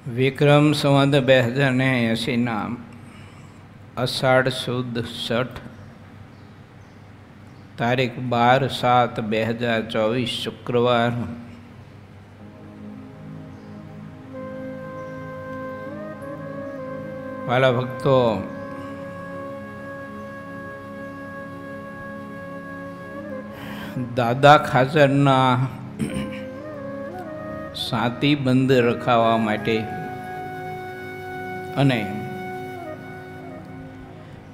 વિક્રમ સંવત 2080 અષાઢ સુદ 6 તારીખ 12/7/2024 શુક્રવાર. વાલા ભક્તો, દાદા ખાચરના સાતી બંધ રખાવા માટે અને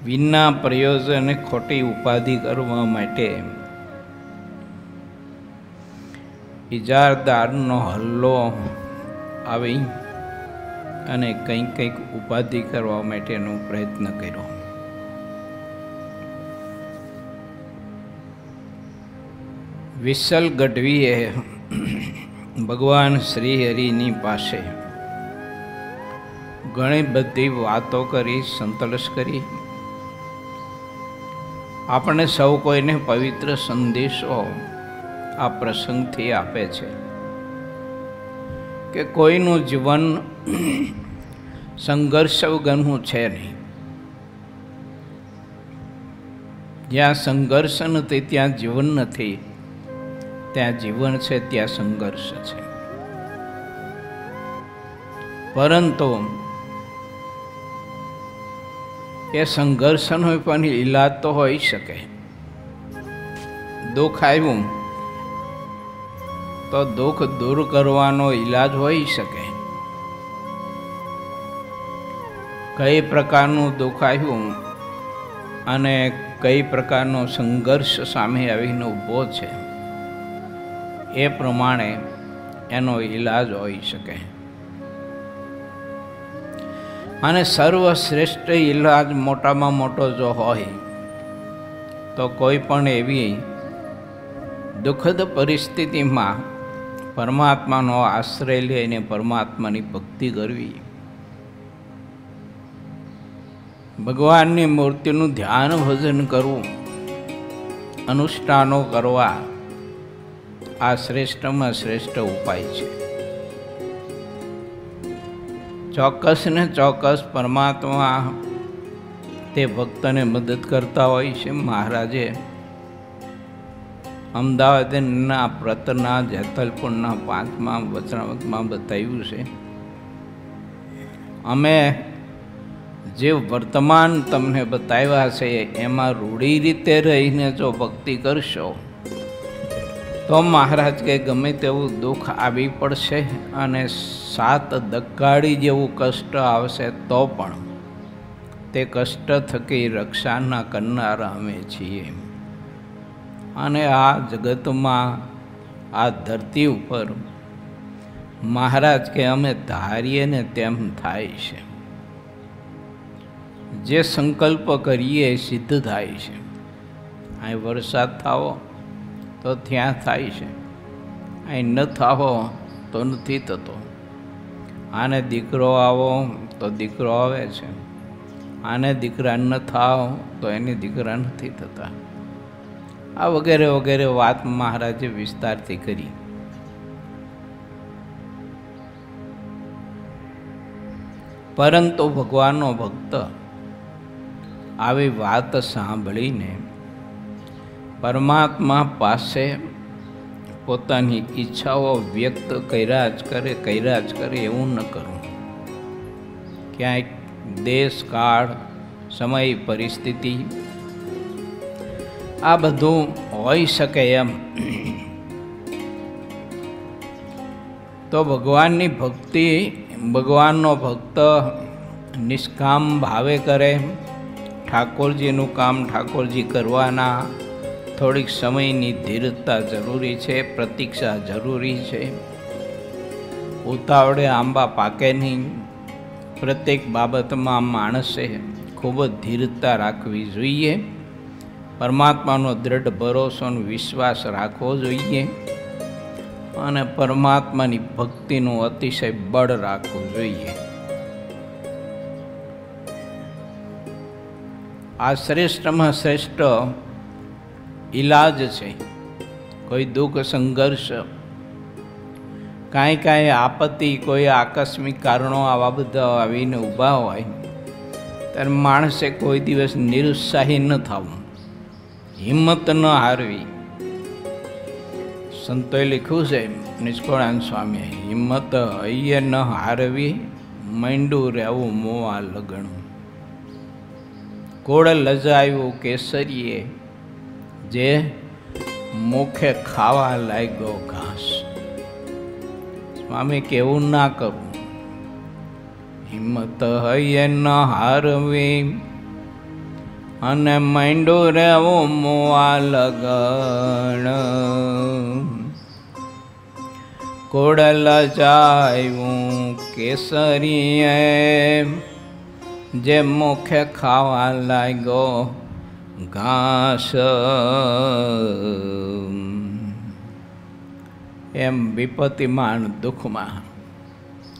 વિના પ્રયોજને ખોટી ઉપાધિ કરવા માટે ઇજારદારનો હલ્લો આવી અને કંઈક ઉપાધિ કરવા માટેનો પ્રયત્ન કર્યો. વિશલ ગઢવીએ ભગવાન શ્રી હરિની પાસે ઘણી બધી વાતો કરી, સંતોષ કરી. આપણે સૌ કોઈને પવિત્ર સંદેશો આ પ્રસંગથી આપે છે કે કોઈનું જીવન સંઘર્ષ વગરનું છે નહીં. જ્યાં સંઘર્ષ નથી ત્યાં જીવન નથી, ત્યાં જીવન છે ત્યાં સંઘર્ષ છે. પરંતુ એ સંઘર્ષનો પણ ઈલાજ તો હોઈ શકે. દુઃખ આવ્યું તો દુઃખ દૂર કરવાનો ઈલાજ હોઈ શકે. કઈ પ્રકારનું દુઃખ આવ્યું અને કઈ પ્રકારનો સંઘર્ષ સામે આવીને ઊભો છે, એ પ્રમાણે એનો ઈલાજ હોઈ શકે. અને સર્વશ્રેષ્ઠ ઈલાજ મોટામાં મોટો જો હોય તો કોઈ પણ એવી દુઃખદ પરિસ્થિતિમાં પરમાત્માનો આશ્રય લઈને પરમાત્માની ભક્તિ કરવી, ભગવાનની મૂર્તિનું ધ્યાન ભજન કરવું, અનુષ્ઠાનો કરવા, આ શ્રેષ્ઠમાં શ્રેષ્ઠ ઉપાય છે. ચોક્કસ ને ચોક્કસ પરમાત્મા તે ભક્તને મદદ કરતા હોય છે. મહારાજે અમદાવાદના પ્રતના જેતલપુરના 5મા વચનામૃતમાં બતાવ્યું છે. અમે જે વર્તમાન તમને બતાવ્યા છે એમાં રૂઢી રીતે રહીને જો ભક્તિ કરશો તો મહારાજ કે ગમે તેવું દુઃખ આવી પડશે અને 7 દગાડી જેવું કષ્ટ આવશે તો પણ તે કષ્ટ થકી રક્ષાના કરનારા અમે છીએ. અને આ જગતમાં, આ ધરતી ઉપર મહારાજ કે અમે ધારીએ ને તેમ થાય છે. જે સંકલ્પ કરીએ સિદ્ધ થાય છે. અહીં વરસાદ થાવો તો ત્યાં થાય છે, અહીં ન થાવો તો નથી થતો. આને દીકરો આવો તો દીકરો આવે છે, આને દીકરા ન થાવ તો એને દીકરા નથી થતા. આ વગેરે વગેરે વાત મહારાજે વિસ્તારથી કરી. પરંતુ ભગવાનનો ભક્ત આવી વાત સાંભળીને પરમાત્મા પાસે પોતાની ઈચ્છાઓ વ્યક્ત કર્યા જ કરે એવું ન કરવું. ક્યાંક દેશ, કાળ, સમય, પરિસ્થિતિ આ બધું હોઈ શકે એમ તો ભગવાનની ભક્તિ, ભગવાનનો ભક્ત નિષ્કામ ભાવે કરે. ઠાકોરજીનું કામ ઠાકોરજી કરવાના. થોડીક સમયની ધીરજતા જરૂરી છે, પ્રતીક્ષા જરૂરી છે. ઉતાવળે આંબા પાકે નહીં. પ્રત્યેક બાબતમાં માણસે ખૂબ જ ધીરજતા રાખવી જોઈએ. પરમાત્માનો દૃઢ ભરોસો અને વિશ્વાસ રાખવો જોઈએ અને પરમાત્માની ભક્તિનું અતિશય બળ રાખવું જોઈએ. આ શ્રેષ્ઠમાં શ્રેષ્ઠ ઈલાજ છે. કોઈ દુઃખ સંઘર્ષ કાંઈ આપત્તિ, કોઈ આકસ્મિક કારણો આવા બધા આવીને ઊભા હોય ત્યારે માણસે કોઈ દિવસ નિરુત્સાહી ન થવું, હિંમત ન હારવી. સંતોએ લખ્યું છે નિષ્કળાનંદ સ્વામીએ, હિંમત હૈયે ન હારવી, માંડું રહેવું મોવા લગણું. કોળ લજાયું કેસરીએ, જે મુખે ખાવા લાગ્યો ઘાસ. સ્વામી કેવું ના કરવું, હિંમત હૈયે ન હારવી અને માંડું રહેવું મોવા લગણ. કોળ લજાયું કેસરીએ, જે મુખે ખાવા લાગ્યો ઘાસ. એમ વિપત્તિમાં દુઃખમાં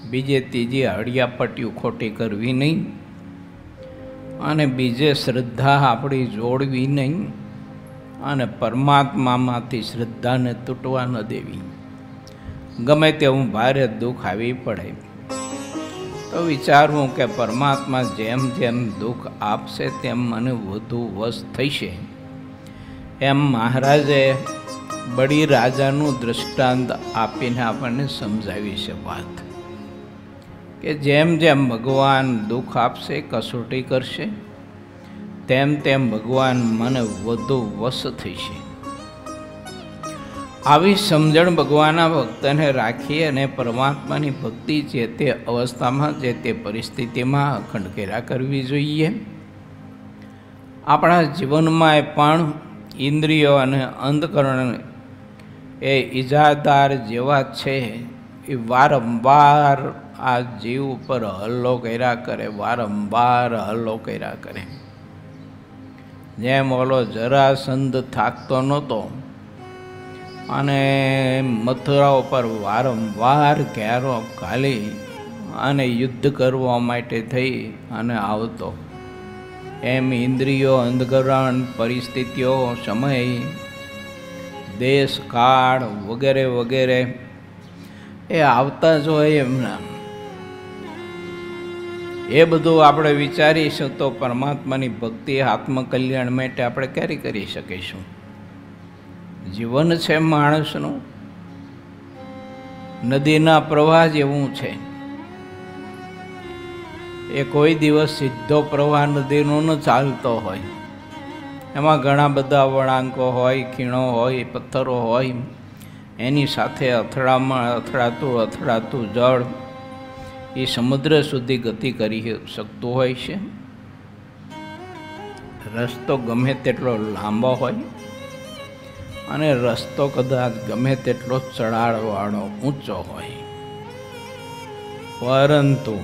બીજે ત્રીજી હળિયાપટ્ટીઓ ખોટી કરવી નહીં અને બીજે શ્રદ્ધા આપણી જોડવી નહીં અને પરમાત્મામાંથી શ્રદ્ધાને તૂટવા ન દેવી. ગમે તેવું ભારે દુઃખ આવી પડે તો વિચારવું કે પરમાત્મા જેમ જેમ દુઃખ આપશે તેમ મને વધુ વશ થશે. એમ મહારાજે બળી રાજાનું દૃષ્ટાંત આપીને આપણને સમજાવી છે વાત કે જેમ જેમ ભગવાન દુઃખ આપશે, કસોટી કરશે, તેમ તેમ ભગવાન મને વધુ વશ થશે. આવી સમજણ ભગવાનના ભક્તને રાખી અને પરમાત્માની ભક્તિ જે તે અવસ્થામાં, જે તે પરિસ્થિતિમાં અખંડ કર્યા કરવી જોઈએ. આપણા જીવનમાં પણ ઇન્દ્રિયો અને અંતકરણ એ ઈજાદાર જેવા છે. એ વારંવાર આ જીવ ઉપર હલ્લો કર્યા કરે, વારંવાર હલ્લો કર્યા કરે. જેમ ઓલો જરાસંધ થાકતો નહોતો અને મથુરા ઉપર વારંવાર ઘેરો ઘાલી અને યુદ્ધ કરવા માટે થઈ અને આવતો, એમ ઇન્દ્રિયો, અંધકરણ, પરિસ્થિતિઓ, સમય, દેશ, કાળ વગેરે વગેરે એ આવતા જ હોય એમના. એ બધું આપણે વિચારીશું તો પરમાત્માની ભક્તિ, આત્મકલ્યાણ માટે આપણે ક્યારે કરી શકીશું? જીવન છે માણસનું નદીના પ્રવાહ જેવું છે. એ કોઈ દિવસ સીધો પ્રવાહ નદીનો ન ચાલતો હોય. એમાં ઘણા બધા વળાંકો હોય, ખીણો હોય, પથ્થરો હોય. એની સાથે અથડાતું જળ એ સમુદ્ર સુધી ગતિ કરી શકતું હોય છે. રસ્તો ગમે તેટલો લાંબો હોય અને રસ્તો કદાચ ગમે તેટલો ચઢાણવાળો ઊંચો હોય, પરંતુ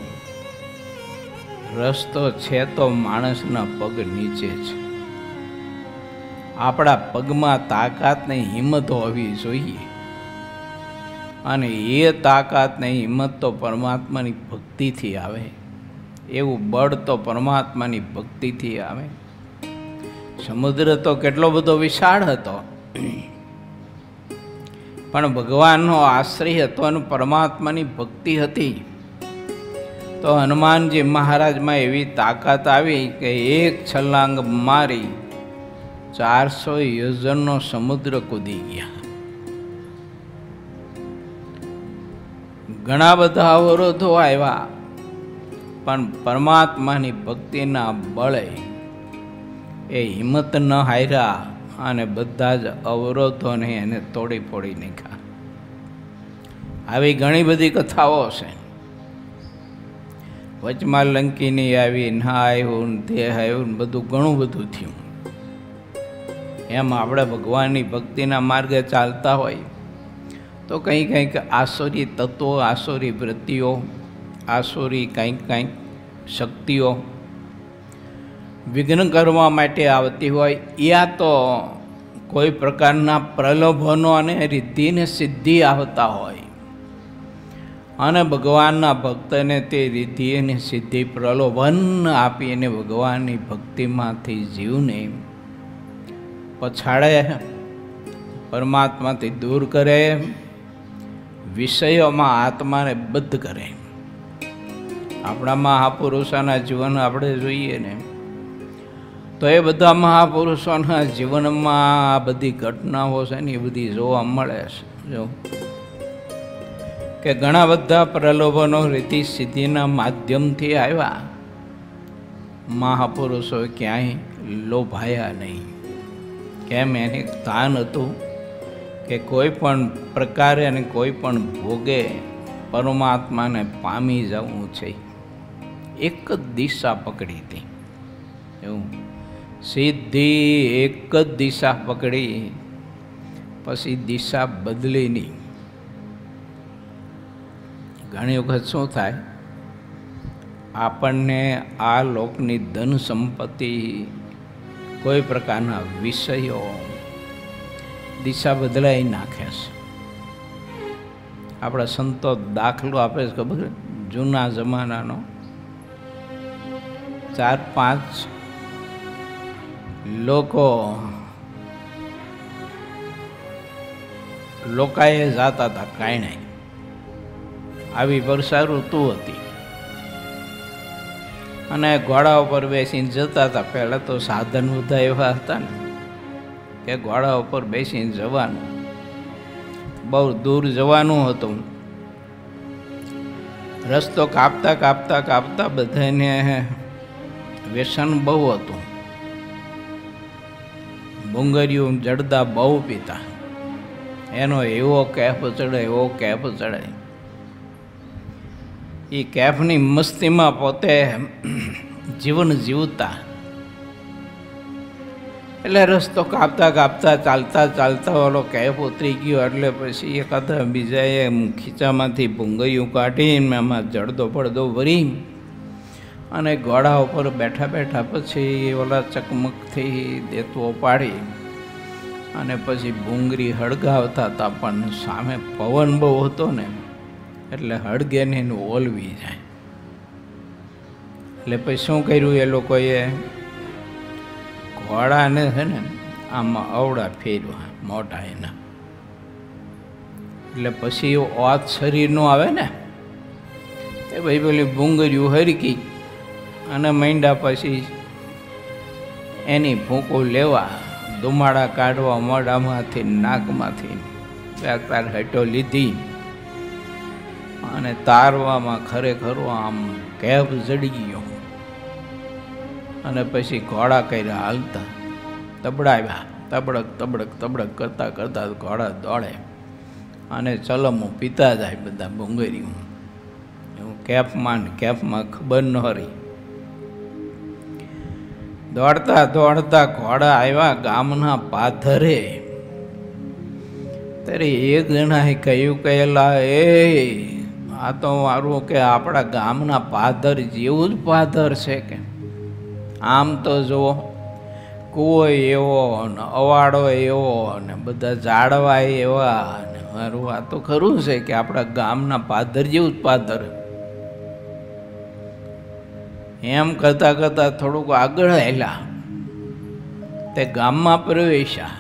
રસ્તો છે તો માણસના પગ નીચે છે. આપણા પગમાં તાકાત ને હિંમત હોવી જોઈએ અને એ તાકાત ને હિંમત તો પરમાત્માની ભક્તિથી આવે. એવું બળ તો પરમાત્માની ભક્તિથી આવે. સમુદ્ર તો કેટલો બધો વિશાળ હતો, પણ ભગવાનનો આશ્રય હતો અને પરમાત્માની ભક્તિ હતી. તો હનુમાનજી મહારાજમાં એવી તાકાત આવી કે એક છલાંગ મારી 400 યોજનનો સમુદ્ર કૂદી ગયા. ઘણા બધા અવરોધો આવ્યા, પણ પરમાત્માની ભક્તિના બળે એ હિંમત ન હાર્યા અને બધા જ અવરોધોને એને તોડી ફોડી નાખ્યા. આવી ઘણી બધી કથાઓ છે. વચમાં લંકીની આવી, ના આવ્યું, તે આવ્યું, બધું ઘણું બધું થયું. એમ આપણે ભગવાનની ભક્તિના માર્ગે ચાલતા હોય તો કંઈક આસુરી તત્વો, આસુરી વૃત્તિઓ, આસુરી કંઈક શક્તિઓ વિઘ્ન કરવા માટે આવતી હોય, યા તો કોઈ પ્રકારના પ્રલોભનો અને રિદ્ધિને સિદ્ધિ આવતા હોય અને ભગવાનના ભક્તને તે રિદ્ધિ અને સિદ્ધિ પ્રલોભન આપીને ભગવાનની ભક્તિમાંથી જીવને પછાડે, પરમાત્માથી દૂર કરે, વિષયોમાં આત્માને બદ્ધ કરે. આપણા મહાપુરુષોના જીવન આપણે જોઈએ ને તો એ બધા મહાપુરુષોના જીવનમાં આ બધી ઘટનાઓ છે ને એ બધી જોવા મળે છે. જો કે ઘણા બધા પ્રલોભનો રીતિ સિદ્ધિના માધ્યમથી આવ્યા, મહાપુરુષો ક્યાંય લોભાયા નહીં. કેમ? એને સ્થાન હતું કે કોઈ પણ પ્રકારે અને કોઈ પણ ભોગે પરમાત્માને પામી જવું છે. એક જ દિશા પકડી હતી. એવું સીધી એક જ દિશા પકડી, પછી દિશા બદલી નહીં. ઘણી વખત શું થાય, આપણને આ લોકની ધન સંપત્તિ, કોઈ પ્રકારના વિષયો દિશા બદલાઈ નાખે છે. આપણા સંતો દાખલો આપે છે ખબર, જૂના જમાનાનો 4-5 લોકાએ જાતા હતા કાંઈ. આવી વર્ષા ઋતુ હતી અને ઘોડા ઉપર બેસીને જતા હતા. પહેલાં તો સાધન બધા એવા હતા ને કે ઘોડા ઉપર બેસીને જવાનું, બહુ દૂર જવાનું હતું. રસ્તો કાપતા કાપતા કાપતા બધાને વ્યસન બહુ હતું. ભૂંગળીયું જડદા બહુ પીતા, એનો એવો કેફ ચડે, એવો કેફ ચડે. એ કેફની મસ્તીમાં પોતે જીવન જીવતા. એટલે રસ્તો કાપતા કાપતા ચાલતા ચાલતા ઓલો કેફ ઉતરી ગયો એટલે પછી એકાદા બીજાએ ખીચામાંથી ભૂંગળીયું કાઢીને એમાં જડદો પડદો ભરી અને ઘોડા ઉપર બેઠા બેઠા પછી ઓલા ચકમકથી દેતવો પાડી અને પછી ભૂંગળી હળગાવતા હતા. પણ સામે પવન બહુ હતો ને એટલે હળગે ને ઓલવી જાય. એટલે પછી શું કર્યું એ લોકોએ, ઘોડાને છે ને આમાં અવડા ફેરવા મોટા એના. એટલે પછી ઓત શરીરનું આવે ને એ ભાઈ પેલી ભૂંગળીયું હરકી અને માંડ્યા પછી એની ભૂકો લેવા, ધુમાડા કાઢવા મોઢામાંથી નાકમાંથી. તાર હટો લીધી અને તારવામાં ખરેખર આમ કેફ જડી ગયો. અને પછી ઘોડા કર્યા હાલતા, તબડાવ્યા, તબડક તબડક તબડક કરતા કરતા ઘોડા દોડે અને ચલમો પીતા જાય બધા ભૂંગળીયું. એવું કેફમાં ને કેફમાં ખબર ન રહી. દોડતા દોડતા ઘોડા આવ્યા ગામના પાધરે. ત્યારે એક જણાએ કહ્યું કે એલા એ આ તો મારું કે આપણા ગામના પાદર જેવું જ પાદર છે કે. આમ તો જુઓ, કૂવો એવો ને અવાડો એવો ને બધા ઝાડવા એવા ને મારું આ તો ખરું છે કે આપણા ગામના પાદર જેવું જ પાદર. એમ કરતાં કરતાં થોડુંક આગળ આવેલા તે ગામમાં પ્રવેશ્યા.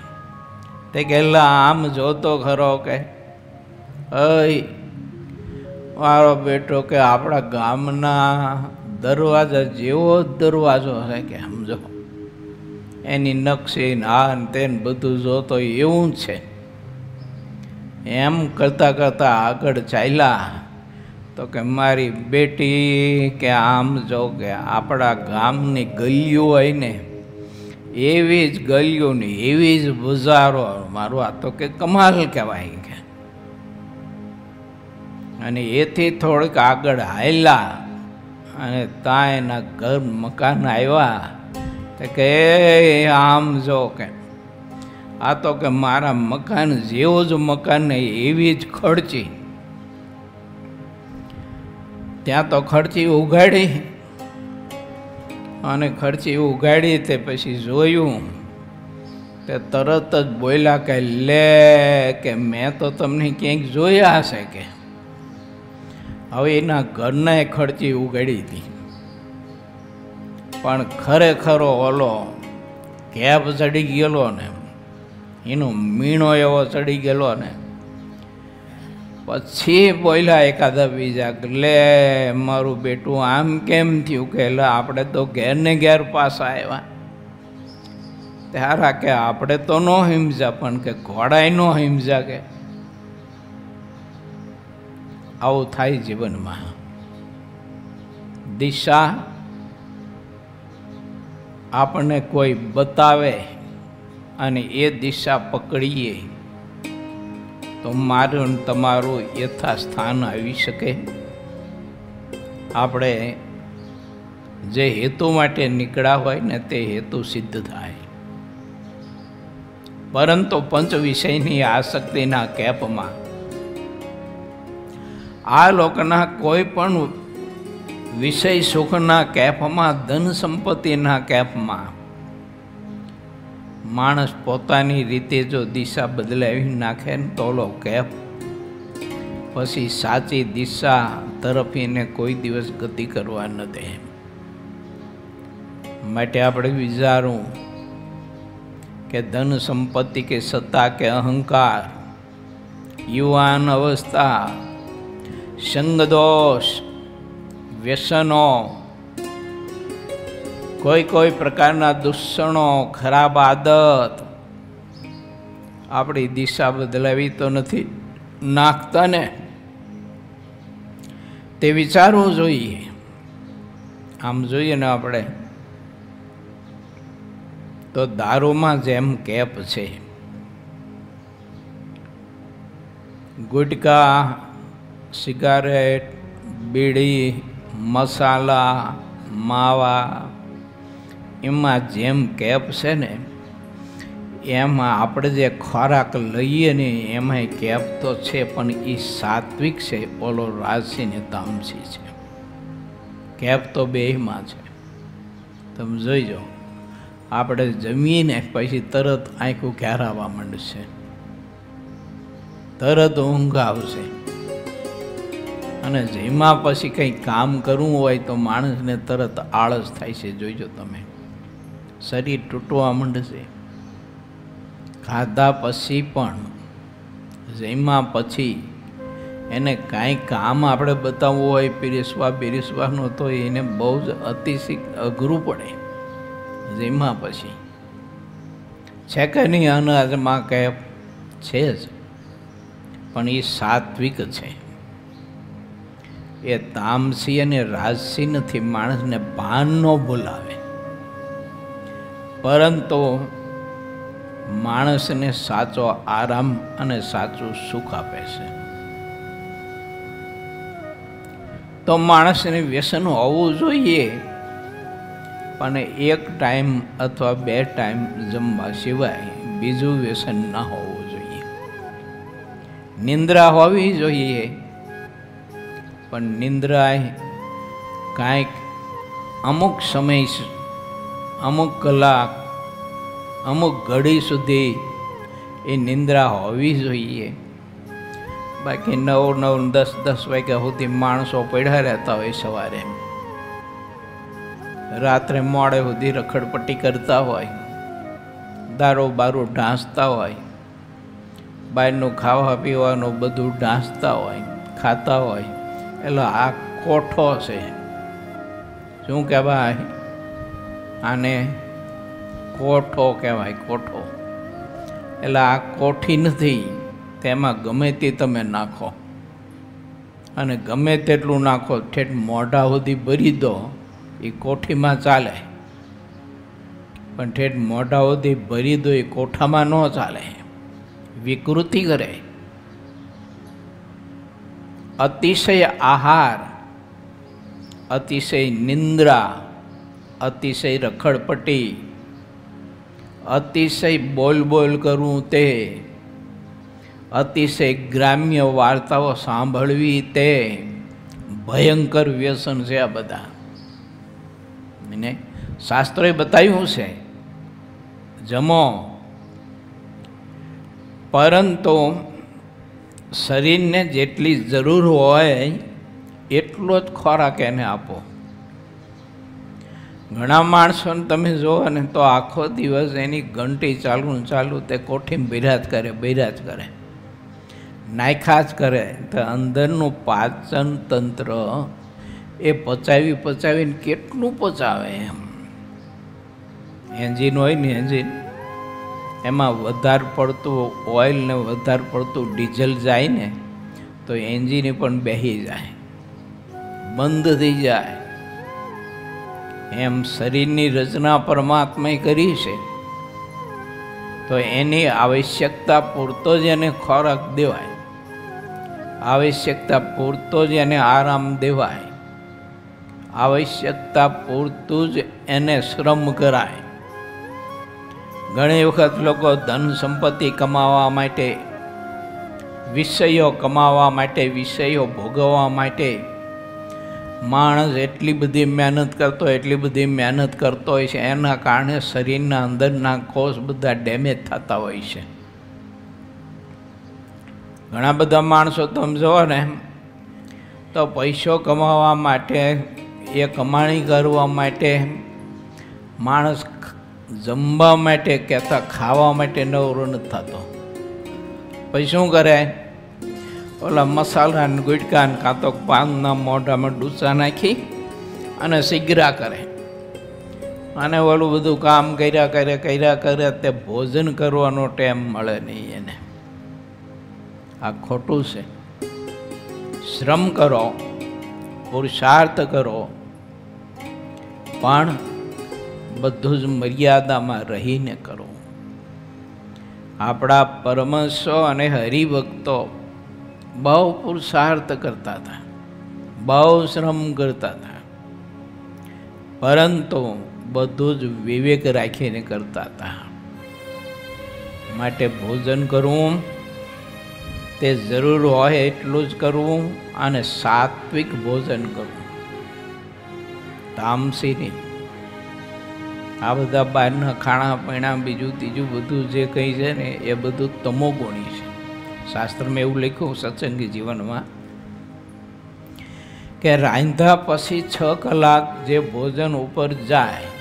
તે કહેલા આમ જોતો ખરો કે મારો બેટો કે આપણા ગામના દરવાજા જેવો જ દરવાજો છે કે સમજો, એની નકશી આ ને તે બધું જોતો એવું જ છે. એમ કરતાં કરતાં આગળ ચાલ્યા તો કે મારી બેટી કે આમ જો કે આપણા ગામની ગલીઓ હોય ને એવી જ ગલીઓ ને એવી જ બજારો. મારું આ તો કે કમાલ કહેવાય કે. અને એથી થોડીક આગળ હાલ્યા અને ત્યાં એના ઘર મકાન આવ્યા તો કે આમ જો કે આ તો કે મારા મકાન જેવો જ મકાન ને એવી જ ખર્ચી. ત્યાં તો ખર્ચી ઉગાડી અને ખર્ચી ઉગાડી તે પછી જોયું તે તરત જ બોલ્યા કે લે કે મેં તો તમને ક્યાંક જોયા હશે કે. હવે એના ઘરને ખર્ચી ઉગાડી હતી પણ ખરેખરો ઓલો કેપ ચડી ગયેલો ને એનો મીણો એવો ચડી ગયેલો ને પછી બોલ્યા એકાદા બીજા કે લે મારું બેટું આમ કેમ થયું કે એટલે આપણે તો ઘેર ને ઘેર પાછા આવ્યા. ત્યારે કે આપણે તો ન હિમજા પણ કે ઘોડાય ન હિમજા કે. આવું થાય જીવનમાં. દિશા આપણને કોઈ બતાવે અને એ દિશા પકડીએ તો મારું તમારું યથાસ્થાન આવી શકે. આપણે જે હેતુ માટે નીકળ્યા હોય ને તે હેતુ સિદ્ધ થાય. પરંતુ પંચ વિષયની આસક્તિના કેપમાં આ લોકોના કોઈ પણ વિષય સુખના કેપમાં, ધન સંપત્તિના કેપમાં માણસ પોતાની રીતે જો દિશા બદલાવી નાખે ને તો કેપ પછી સાચી દિશા તરફ એને કોઈ દિવસ ગતિ કરવા ન દે. માટે આપણે વિચારવું કે ધન સંપત્તિ કે સત્તા કે અહંકાર, યુવાન અવસ્થા, સંગદોષ, વ્યસનો, કોઈ પ્રકારના દૂષણો, ખરાબ આદત આપણી દિશા બદલાવી તો નથી નાખતા ને, તે વિચારવું જોઈએ. આમ જોઈએ ને આપણે તો દારૂમાં જેમ કેપ છે, ગુટકા, સિગારેટ, બીડી, મસાલા, માવા, એમાં જેમ કેપ છે ને એમાં આપણે જે ખોરાક લઈએ ને એમાંય કેપ તો છે, પણ એ સાત્વિક છે, ઓલો રાજસી ને તામસી છે. કેપ તો બેયમાં છે. તમે જોઈજો, આપણે જમીને પછી તરત આંખું ઘેરાવા માંડશે, તરત ઊંઘ આવશે, અને જેમાં પછી કંઈ કામ કરવું હોય તો માણસને તરત આળસ થાય છે. જોઈજો તમે, શરીર તૂટવા માંડશે. ખાધા પછી પણ જેમાં પછી એને કાંઈ કામ આપણે બતાવવું હોય પીરસવાનું તો એને બહુ જ અતિશય અઘરું પડે. જેમાં પછી છે કે નહીં, અનાજમાં કેપ છે જ, પણ એ સાત્વિક છે. એ તામસી અને રાજસી નથી, માણસને ભાન ન બોલાવે, પરંતુ માણસને સાચો આરામ અને સાચું સુખ આપે છે. તો માણસને વ્યસન હોવું જોઈએ, પણ એક ટાઈમ અથવા 2 ટાઈમ જમવા સિવાય બીજું વ્યસન ના હોવું જોઈએ. નિંદ્રા હોવી જોઈએ, પણ નિંદ્રા કાંઈક અમુક સમય, અમુક કલાક, અમુક ઘડી સુધી એ નિંદ્રા હોવી જોઈએ. બાકી 9, 10 વાગ્યા સુધી માણસો પડ્યા રહેતા હોય, સવારે રાત્રે મોડે સુધી રખડપટ્ટી કરતા હોય, દારૂ બારું ઢાંસતા હોય, બહારનું ખાવા પીવાનું બધું ઢાંસતા હોય, ખાતા હોય. એટલે આ કોઠો છે. શું કહેવાય આને? કોઠો કહેવાય, કોઠો. એટલે આ કોઠી નથી, તેમાં ગમે તે તમે નાખો અને ગમે તેટલું નાખો, ઠેઠ મોઢા સુધી ભરી દો, એ કોઠીમાં ચાલે, પણ ઠેઠ મોઢા સુધી ભરી દો એ કોઠામાં ન ચાલે, વિકૃતિ કરે. અતિશય આહાર, અતિશય નિંદ્રા, અતિશય રખડપટ્ટી, અતિશય બોલ કરવું, તે અતિશય ગ્રામ્ય વાર્તાઓ સાંભળવી, તે ભયંકર વ્યસન છે. આ બધા ને શાસ્ત્રોએ બતાવ્યું છે, જમો, પરંતુ શરીરને જેટલી જરૂર હોય એટલો જ ખોરાક એને આપો. ઘણા માણસોને તમે જુઓ ને તો આખો દિવસ એની ઘંટી ચાલુ તે કોઠીમાં બિરાજ કરે. નાખ્યા જ કરે તો અંદરનું પાચન તંત્ર એ પચાવીને કેટલું પચાવે એમ. એન્જિન હોય ને એન્જિન, એમાં વધારે પડતું ઓઇલ ને વધારે પડતું ડીઝલ જાય ને તો એન્જિન પણ બેસી જાય, બંધ થઈ જાય. એમ શરીરની રચના પરમાત્માએ કરી છે તો એની આવશ્યકતા પૂરતો જ એને ખોરાક દેવાય, આવશ્યકતા પૂરતો જ એને આરામ દેવાય, આવશ્યકતા પૂરતું જ એને શ્રમ કરાય. ઘણી વખત લોકો ધન સંપત્તિ કમાવા માટે, વિષયો કમાવા માટે, વિષયો ભોગવવા માટે માણસ એટલી બધી મહેનત કરતો હોય છે. એના કારણે શરીરના અંદરના કોષ બધા ડેમેજ થતા હોય છે. ઘણા બધા માણસો તમે જુઓ ને તો પૈસો કમાવા માટે, એ કમાણી કરવા માટે માણસ જમવા માટે કહેતા ખાવા માટે નવરો નથી થતો. પછી શું કરે? ઓલા મસાલા ને ગુટકા ને કાં તો પાનના મોઢામાં ડૂચા નાખી અને સિગરા કરે અને ઓલું બધું કામ કર્યા કરે તે ભોજન કરવાનો ટાઈમ મળે નહીં એને. આ ખોટું છે. શ્રમ કરો, પુરુષાર્થ કરો, પણ બધું જ મર્યાદામાં રહીને કરો. આપણા પરમહંસો અને હરિભક્તો બહુ પુરુષાર્થ કરતા હતા, બહુ શ્રમ કરતા હતા, પરંતુ બધું જ વિવેક રાખીને કરતા હતા. માટે ભોજન કરવું તે જરૂર હોય એટલું જ કરવું અને સાત્વિક ભોજન કરવું, તામસી નહીં. આ બધા બહારના ખાણા પીણા બીજું ત્રીજું બધું જે કંઈ છે ને એ બધું તમોગુણી છે. શાસ્ત્રમાં એવું લખ્યું સત્સંગી જીવનમાં કે રાંધ્યા પછી 6 કલાક જે ભોજન ઉપર જાય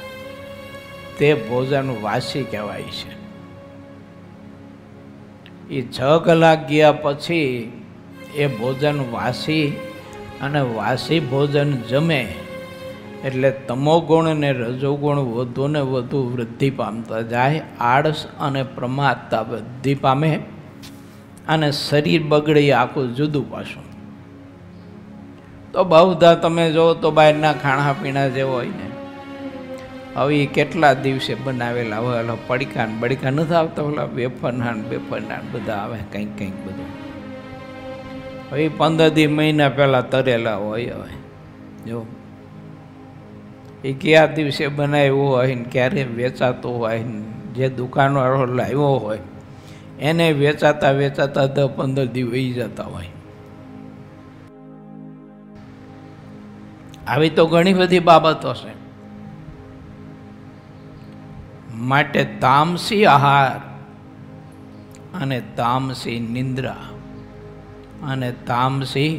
તે ભોજન વાસી કહેવાય છે. એ 6 કલાક ગયા પછી એ ભોજન વાસી, અને વાસી ભોજન જમે એટલે તમોગુણ અને રજોગુણ વધુ ને વધુ વૃદ્ધિ પામતા જાય. આળસ અને પ્રમાદતા વૃદ્ધિ પામે અને શરીર બગડી આખું જુદું પાછું. તો બહુધા તમે જો તો બહારના ખાણા પીણા જે હોય ને, હવે એ કેટલા દિવસે બનાવેલા હોય, ઓલા પડીકા ને બડીકા નથી આવતા, ઓલા વેફરના બધા આવે કંઈક બધું. હવે 15 મહિના પહેલાં તરેલા હોય. હવે જો એ કયા દિવસે બનાવ્યું હોય ને ક્યારે વેચાતું હોય ને, જે દુકાનવાળો લાવ્યો હોય એને વેચાતા 10-15 દિવસ વહી જતા હોય. આવી તો ઘણી બધી બાબતો છે. માટે તામસી આહાર અને તામસી નિંદ્રા અને તામસી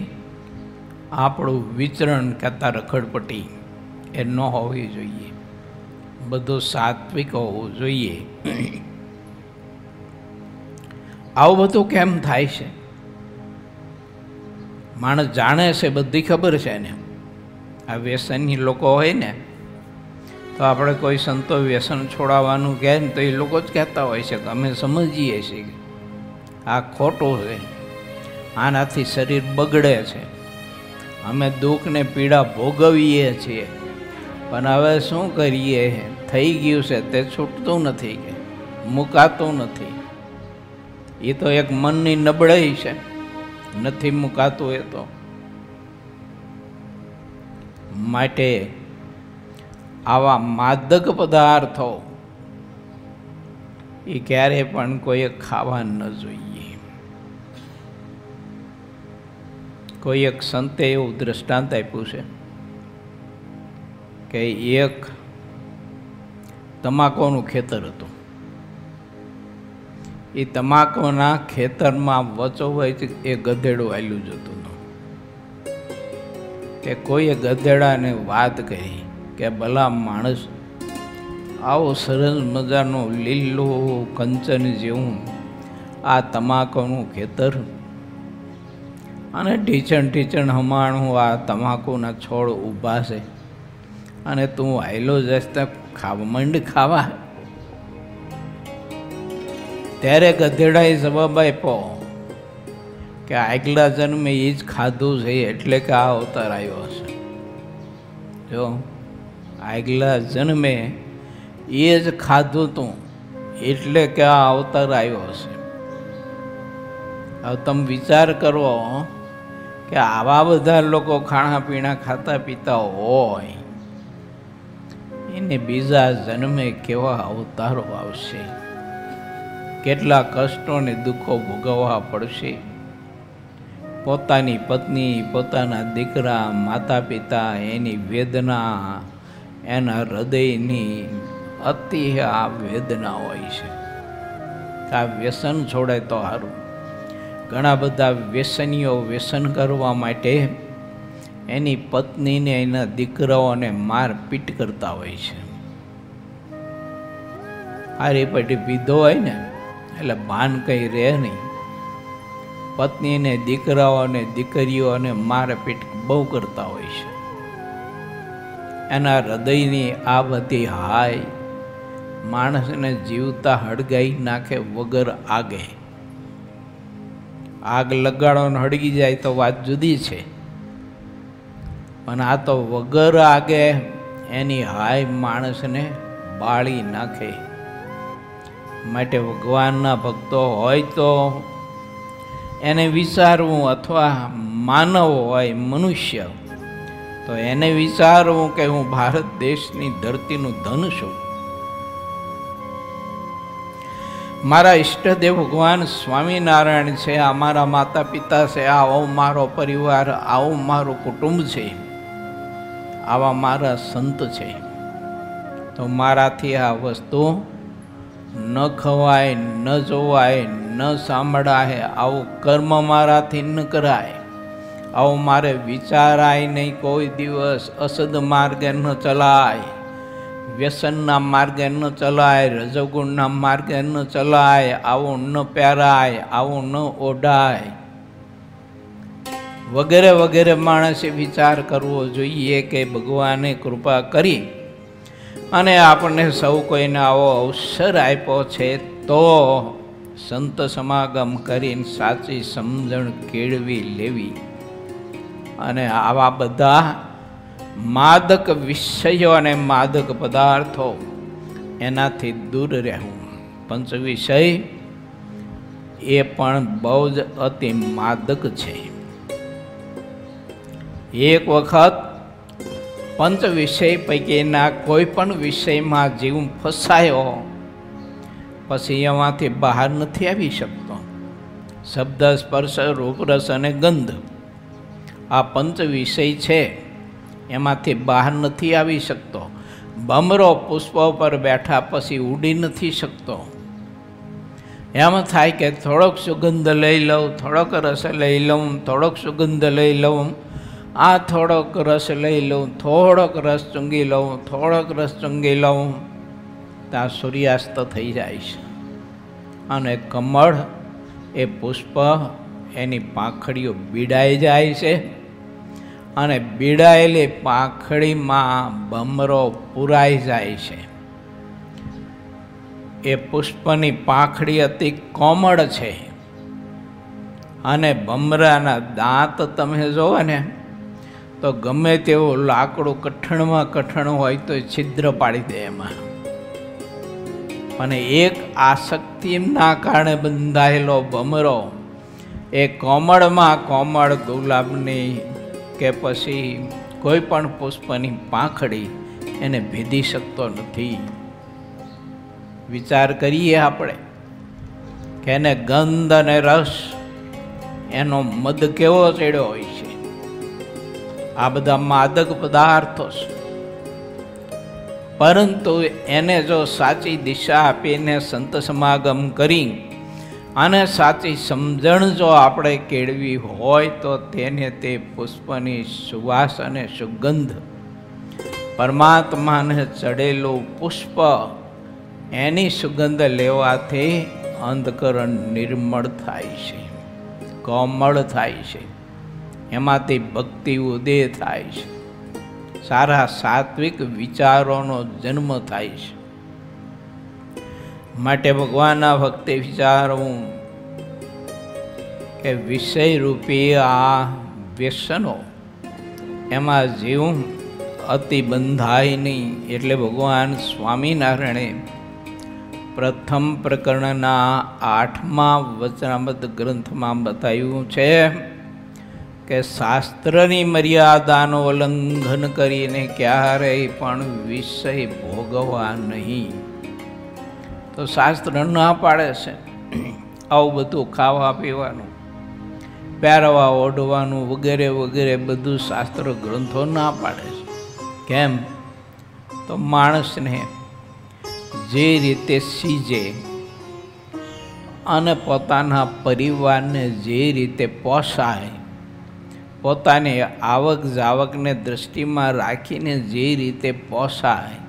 આપણું વિચરણ કહેતા રખડપટ્ટી એ ન હોવી જોઈએ. બધું સાત્વિક હોવું જોઈએ. આવું બધું કેમ થાય છે? માણસ જાણે છે, બધી ખબર છે ને. આ વ્યસની લોકો હોય ને તો આપણે કોઈ સંતો વ્યસન છોડાવવાનું કહે ને તો એ લોકો જ કહેતા હોય છે કે અમે સમજીએ છીએ કે આ ખોટું છે, આનાથી શરીર બગડે છે, અમે દુઃખ ને પીડા ભોગવીએ છીએ, પણ હવે શું કરીએ, થઈ ગયું છે તે છૂટતું નથી, કે મુકાતું નથી. એ તો એક મનની નબળાઈ છે, નથી મુકાતું એ તો. માટે આવા માદક પદાર્થો એ ક્યારે પણ કોઈએ ખાવા ન જોઈએ. કોઈ એક સંતે એવું દ્રષ્ટાંત આપ્યું છે કે એક તમાકુનું ખેતર હતું. એ તમાકુના ખેતરમાં વચોવચ એ ગધેડું હાલ્યું જતું હતું. કે કોઈએ ગધેડાને વાત કરી કે ભલા માણસ, આવો સરસ મજાનું લીલું કંચન જેવું આ તમાકુનું ખેતર, અને ઢીચણ હમાણું આ તમાકુના છોડ ઊભા છે અને તું આયલો જશ તો મંડ ખાવા. ત્યારે ગધેડાએ જવાબ આપ્યો કે આગલા જન્મે એ જ ખાધું છે એટલે કે આ અવતાર આવ્યો હશે. જો આગલા જન્મે એ જ ખાધું તું એટલે કે આ અવતાર આવ્યો હશે. હવે તમે વિચાર કરો કે આવા બધા લોકો ખાણા પીણા ખાતા પીતા હોય એને બીજા જન્મે કેવા અવતારો આવશે, કેટલા કષ્ટો ને દુઃખો ભોગવવા પડશે. પોતાની પત્ની, પોતાના દીકરા, માતા પિતા, એની વેદના, એના હૃદયની અતિ આ વેદના હોય છે. આ વ્યસન છોડે તો સારું. ઘણા બધા વ્યસનીઓ વ્યસન કરવા માટે એની પત્નીને એના દીકરાઓને મારપીટ કરતા હોય છે. હારી પટી પીધો હોય ને એટલે ભાન કંઈ રહે નહીં. પત્નીને, દીકરાઓને, દીકરીઓને મારપીટ બહુ કરતા હોય છે. એના હૃદયની આ બધી હાય માણસને જીવતા હળગાઈ નાખે વગર આગે. આગ લગાડો ને હળગી જાય તો વાત જુદી છે, પણ આ તો વગર આગે એની હાય માણસને બાળી નાખે. માટે ભગવાનના ભક્તો હોય તો એને વિચારવું, અથવા માનવ હોય મનુષ્ય તો એને વિચારવું કે હું ભારત દેશની ધરતીનું ધન છું. મારા ઈષ્ટદેવ ભગવાન સ્વામિનારાયણ છે, આ મારા માતા પિતા છે, આવો મારો પરિવાર, આવું મારું કુટુંબ છે, આવા મારા સંત છે. તો મારાથી આ વસ્તુ ન ખવાય, ન જોવાય, ન સાંભળાય, આવું કર્મ મારાથી ન કરાય, આવું મારે વિચારાય નહીં. કોઈ દિવસ અસદ માર્ગે ન ચલાય, વ્યસનના માર્ગે ન ચલાય, રજોગુણના માર્ગે ન ચલાય, આવું ન પહેરાય, આવું ન ઓઢાય, વગેરે વગેરે માણસે વિચાર કરવો જોઈએ કે ભગવાને કૃપા કરી અને આપણને સૌ કોઈને આવો અવસર આપ્યો છે તો સંત સમાગમ કરીને સાચી સમજણ કેળવી લેવી અને આવા બધા માદક વિષયો અને માદક પદાર્થો એનાથી દૂર રહેવું. પંચ વિષય એ પણ બહુ જ અતિ માદક છે. એક વખત પંચ વિષય પૈકીના કોઈ પણ વિષયમાં જીવ ફસાયો પછી એમાંથી બહાર નથી આવી શકતો. શબ્દ, સ્પર્શ, રૂપ, રસ અને ગંધ આ પંચ વિષય છે, એમાંથી બહાર નથી આવી શકતો. ભમરો પુષ્પ પર બેઠા પછી ઉડી નથી શકતો. એમ થાય કે થોડોક સુગંધ લઈ લઉં, થોડોક રસ લઈ લઉં, થોડોક સુગંધ લઈ લઉં, આ થોડોક રસ લઈ લઉં, થોડોક રસ ચૂંગી લઉં, થોડોક રસ ચૂંગી લઉં, ત્યાં સૂર્યાસ્ત થઈ જાય છે. અને કમળ એ પુષ્પ એની પાંખડીઓ બીડાઈ જાય છે અને બીડાયેલી પાંખડીમાં ભમરો પુરાઈ જાય છે. એ પુષ્પની પાંખડી અતિ કોમળ છે અને ભમરાના દાંત તમે જોવો ને તો ગમે તેવું લાકડું કઠણમાં કઠણ હોય તો છિદ્ર પાડી દે એમાં. અને એક આસક્તિના કારણે બંધાયેલો ભમરો એ કોમળમાં કોમળ ગુલાબની કે પછી કોઈ પણ પુષ્પની પાંખડી એને ભેદી શકતો નથી. વિચાર કરીએ આપણે કે એને ગંધ અને રસ એનો મદ કેવો ચડ્યો હોય છે. આ બધા માદક પદાર્થો છે, પરંતુ એને જો સાચી દિશા આપીને સંત સમાગમ કરી અને સાચી સમજણ જો આપણે કેળવી હોય તો તેને તે પુષ્પની સુવાસ અને સુગંધ, પરમાત્માને ચડેલું પુષ્પ, એની સુગંધ લેવાથી અંધકરણ નિર્મળ થાય છે, કોમળ થાય છે. એમાંથી ભક્તિ ઉદય થાય છે, સારા સાત્વિક વિચારોનો જન્મ થાય છે. માટે ભગવાનના ભક્તિ વિચારવું કે વિષય રૂપી આ વ્યસનો એમાં જીવ અતિ બંધાય નહીં. એટલે ભગવાન સ્વામિનારાયણે પ્રથમ પ્રકરણના 8મા વચનામૃત ગ્રંથમાં બતાવ્યું છે કે શાસ્ત્રની મર્યાદાનું ઉલ્લંઘન કરીને ક્યારેય પણ વિષય ભોગવવા નહીં. તો શાસ્ત્ર ના પાડે છે આવું બધું ખાવા પીવાનું, પહેરવા ઓઢવાનું વગેરે વગેરે બધું શાસ્ત્ર ગ્રંથો ના પાડે છે. કેમ? તો માણસને જે રીતે સીજે અને પોતાના પરિવારને જે રીતે પોષાય, પોતાની આવક જાવકને દૃષ્ટિમાં રાખીને જે રીતે પોષાય,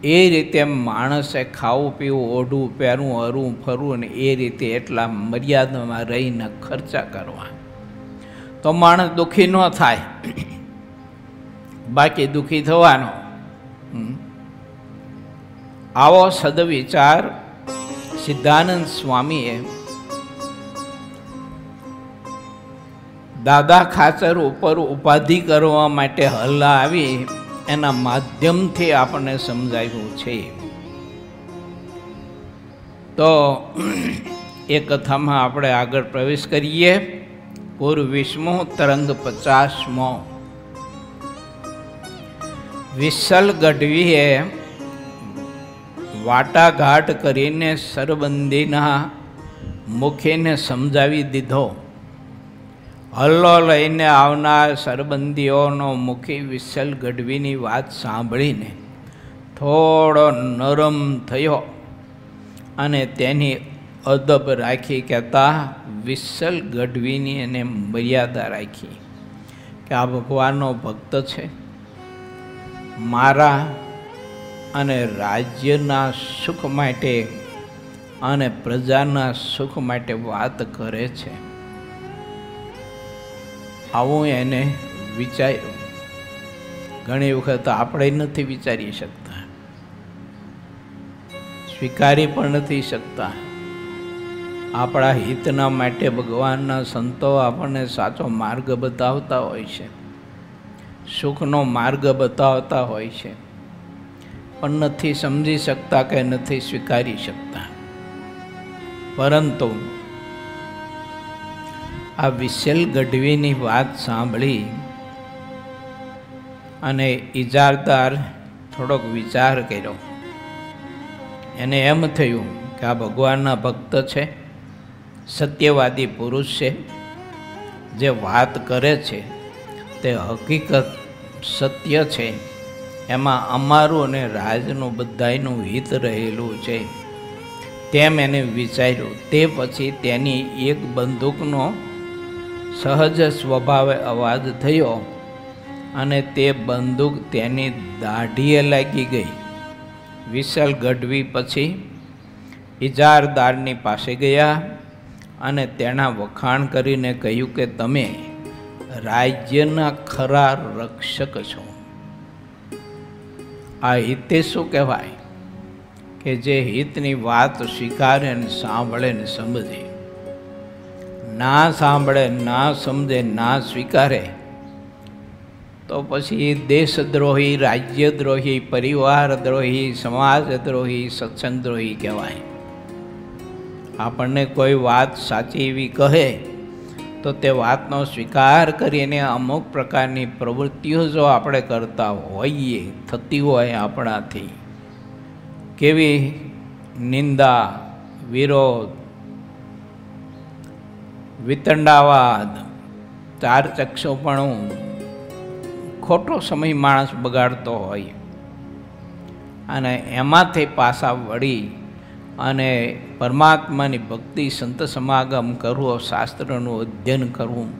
એ રીતે માણસે ખાવું પીવું ઓઢવું પહેરવું હરવું ફરવું ને એ રીતે એટલા મર્યાદામાં રહીને ખર્ચા કરવા, તો માણસ દુઃખી ન થાય. બાકી દુઃખી થવાનો. આવો સદવિચાર સિદ્ધાનંદ સ્વામીએ દાદા ખાચર ઉપર ઉપાધિ કરવા માટે હલ્લા આવી એના માધ્યમથી આપણને સમજાવ્યું છે. તો એ કથામાં આપણે આગળ પ્રવેશ કરીએ. પૂર્વ 20મો તરંગ 50મો. વિસલ ગઢવીએ વાટાઘાટ કરીને સરબંદીના મુખીને સમજાવી દીધો. હલ્લો લઈને આવનાર સરબંદીઓનો મુખી વિસલ ગઢવીની વાત સાંભળીને થોડો નરમ થયો અને તેની અદબ રાખી, કહેતા વિસલ ગઢવીની એને મર્યાદા રાખી કે આ ભગવાનનો ભક્ત છે, મારા અને રાજ્યના સુખ માટે અને પ્રજાના સુખ માટે વાત કરે છે. આવું એને વિચાર્યું. ઘણી વખત આપણે નથી વિચારી શકતા, સ્વીકારી પણ નથી શકતા. આપણા હિતના માટે ભગવાનના સંતો આપણને સાચો માર્ગ બતાવતા હોય છે, સુખનો માર્ગ બતાવતા હોય છે, પણ નથી સમજી શકતા કે નથી સ્વીકારી શકતા. પરંતુ આ વિસલ ગઢવીની વાત સાંભળી અને ઇજારદાર થોડોક વિચાર કર્યો. એને એમ થયું કે આ ભગવાનના ભક્ત છે, સત્યવાદી પુરુષ છે, જે વાત કરે છે તે હકીકત સત્ય છે, એમાં અમારું અને રાજનું બધાયનું હિત રહેલું છે. તેમ એને વિચાર્યું. તે પછી તેની એક બંદૂકનો સહજ સ્વભાવે અવાજ થયો અને તે બંદૂક તેની દાઢીએ લાગી ગઈ. વિસલ ગઢવી પછી ઇજારદારની પાસે ગયા અને તેના વખાણ કરીને કહ્યું કે તમે રાજ્યના ખરા રક્ષક છો. આ હિતે શું કહેવાય? કે જે હિતની વાત સ્વીકારે ને સાંભળે ને સમજે. ના સાંભળે, ના સમજે, ના સ્વીકારે તો પછી દેશદ્રોહી, રાજ્યદ્રોહી, પરિવારદ્રોહી, સમાજદ્રોહી, સત્સંગદ્રોહી કહેવાય. આપણને કોઈ વાત સાચી એવી કહે તો તે વાતનો સ્વીકાર કરીને અમુક પ્રકારની પ્રવૃત્તિઓ જો આપણે કરતા હોઈએ, થતી હોય આપણાથી, કેવી નિંદા, વિરોધ, વિતંડાવાદ, ચારચક્ષુપણું, ખોટો સમય માણસ બગાડતો હોય અને એમાંથી પાછા વળી અને પરમાત્માની ભક્તિ, સંત સમાગમ કરવો, શાસ્ત્રનું અધ્યયન કરવું,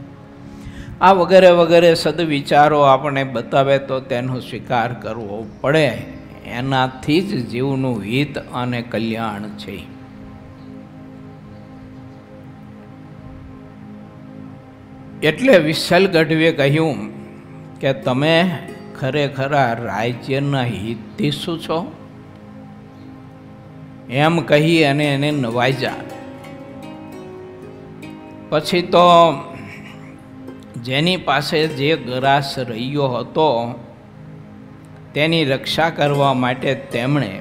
આ વગેરે વગેરે સદવિચારો આપણે બતાવે તો તેનો સ્વીકાર કરવો પડે. એનાથી જ જીવનું હિત અને કલ્યાણ છે. એટલે વિઠ્ઠલ ગઢવીએ કહ્યું કે તમે ખરેખર આ રાજ્યના હિતૈષી છો, એમ કહી અને એને નવાજ્યા. પછી તો જેની પાસે જે ગરાસ રહ્યો હતો તેની રક્ષા કરવા માટે તેમણે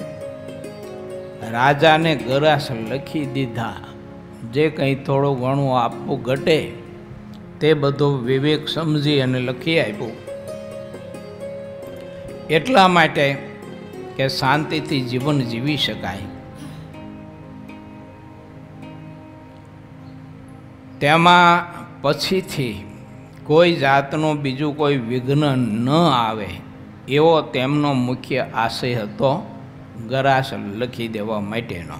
રાજાને ગરાસ લખી દીધા. જે કંઈ થોડું ઘણું આપવું ઘટે તે બધું વિવેક સમજી અને લખી આપ્યું, એટલા માટે કે શાંતિથી જીવન જીવી શકાય. તેમાં પછીથી કોઈ જાતનું બીજું કોઈ વિઘ્ન ન આવે એવો તેમનો મુખ્ય આશય હતો, ગરાસ લખી દેવા માટેનો.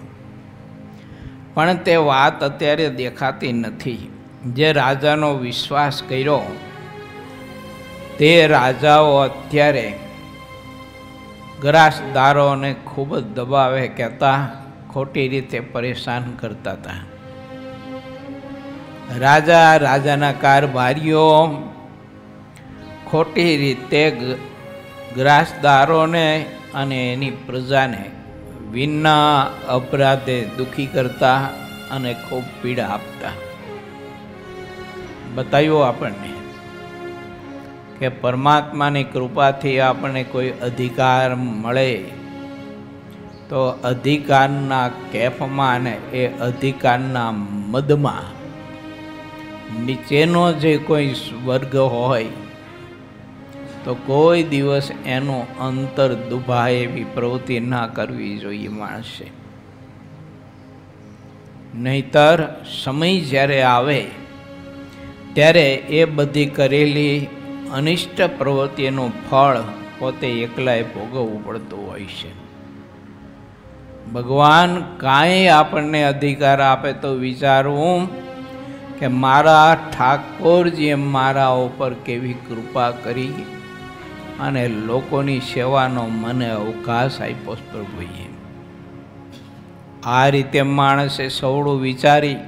પણ તે વાત અત્યારે દેખાતી નથી. જે રાજાનો વિશ્વાસ કર્યો તે રાજાઓ અત્યારે ગરાસદારોને ખૂબ જ દબાવે કહેતા, ખોટી રીતે પરેશાન કરતા હતા. રાજાના કારભારીઓ ખોટી રીતે ગ્રાસદારોને અને એની પ્રજાને વિના અપરાધે દુઃખી કરતા અને ખૂબ પીડા આપતા. બતાવ્યું આપણને કે પરમાત્માની કૃપાથી આપણને કોઈ અધિકાર મળે તો અધિકારના કેફમાં અને એ અધિકારના મદમાં નીચેનો જે કોઈ વર્ગ હોય તો કોઈ દિવસ એનું અંતર દુભાય એવી પ્રવૃત્તિ ના કરવી જોઈએ માણસે. નહીતર સમય જ્યારે આવે ત્યારે એ બધી કરેલી અનિષ્ટ પ્રવૃત્તિનું ફળ પોતે એકલાએ ભોગવવું પડતું હોય છે. ભગવાન કાંઈ આપણને અધિકાર આપે તો વિચારવું કે મારા ઠાકોરજીએ મારા ઉપર કેવી કૃપા કરી અને લોકોની સેવાનો મને અવકાશ આપ્યો પ્રભુએ. આ રીતે માણસે સૌડું વિચારી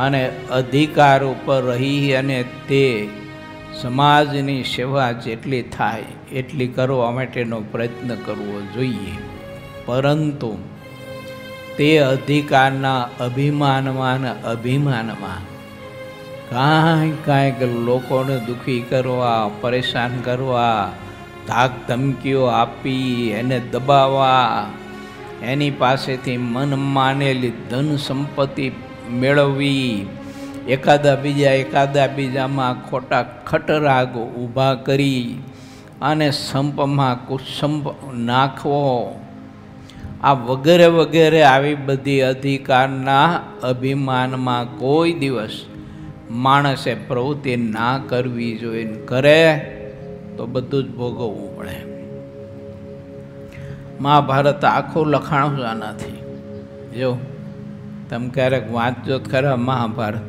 અને અધિકાર ઉપર રહી અને તે સમાજની સેવા જેટલી થાય એટલી કરવા માટેનો પ્રયત્ન કરવો જોઈએ. પરંતુ તે અધિકારના અભિમાનમાં કાંઈક લોકોને દુઃખી કરવા, પરેશાન કરવા, ધાક ધમકીઓ આપી એને દબાવવા, એની પાસેથી મન માનેલી ધન સંપત્તિ મેળવવી, એકાદા બીજામાં ખોટા ખટરાગ ઊભા કરી અને સંપમાં કુસંપ નાખવો, આ વગેરે વગેરે આવી બધી અધિકારના અભિમાનમાં કોઈ દિવસ માણસે પ્રવૃત્તિ ના કરવી જોઈએ. કરે તો બધું જ ભોગવવું પડે. મહાભારત આખું લખાણું જ આનાથી. જો તમે ક્યારેક વાંચજો ખરા મહાભારત.